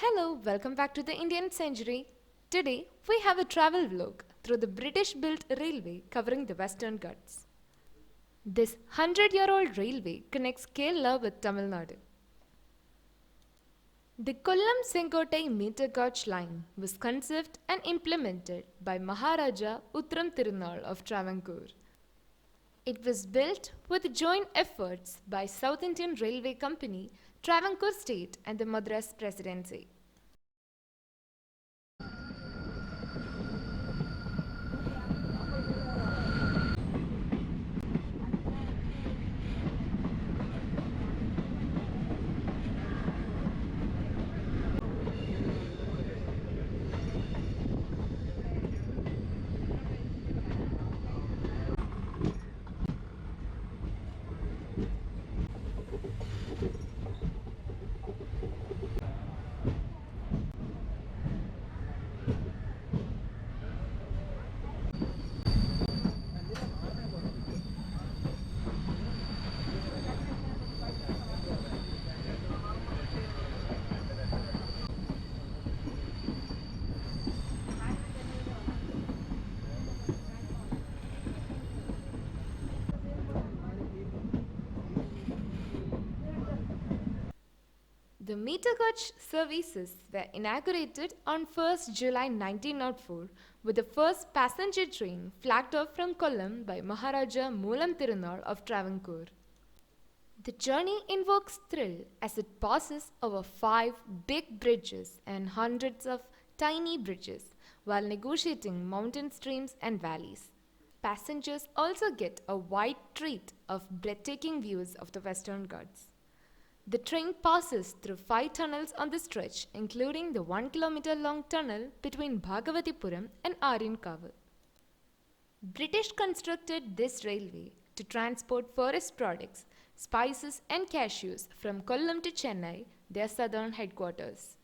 Hello, welcome back to the Indian Century. Today, we have a travel vlog through the British built railway covering the Western Ghats. This 100-year-old railway connects Kerala with Tamil Nadu. The Kollam Sengottai meter gauge line was conceived and implemented by Maharaja Uttram Tirunal of Travancore. It was built with joint efforts by South Indian Railway Company, Travancore State and the Madras Presidency. The meter gauge services were inaugurated on 1st July 1904 with the first passenger train flagged off from Kollam by Maharaja Moolam Tirunal of Travancore. The journey invokes thrill as it passes over 5 big bridges and hundreds of tiny bridges while negotiating mountain streams and valleys. Passengers also get a wide treat of breathtaking views of the Western Ghats. The train passes through 5 tunnels on the stretch, including the 1 kilometer long tunnel between Bhagavatipuram and Aryankaval. British constructed this railway to transport forest products, spices and cashews from Kollam to Chennai, their southern headquarters.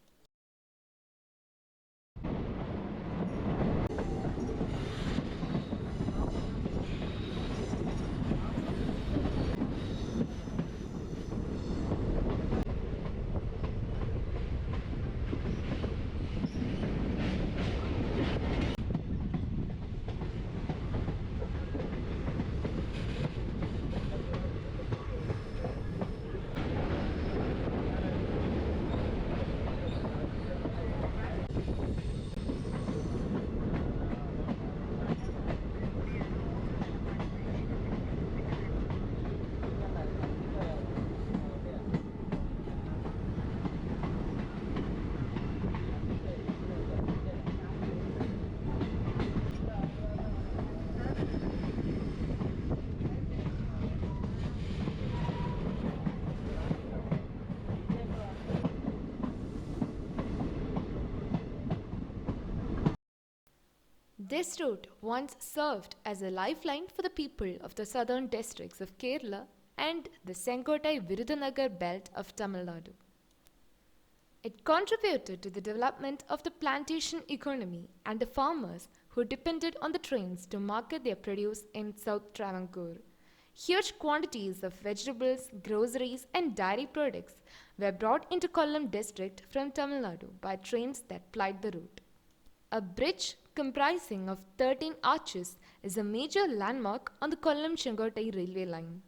This route once served as a lifeline for the people of the southern districts of Kerala and the Sengottai Virudhunagar belt of Tamil Nadu. It contributed to the development of the plantation economy and the farmers who depended on the trains to market their produce in South Travancore. Huge quantities of vegetables, groceries and dairy products were brought into Kollam district from Tamil Nadu by trains that plied the route. A bridge comprising of 13 arches is a major landmark on the Kollam-Shenkottai railway line.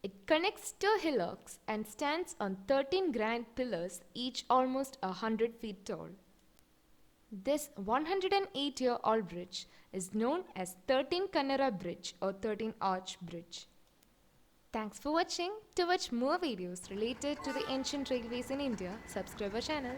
It connects two hillocks and stands on 13 granite pillars, each almost 100 feet tall. This 108-year-old bridge is known as 13 Kannara Bridge or 13 Arch Bridge. Thanks for watching. To watch more videos related to the ancient railways in India, subscribe our channel.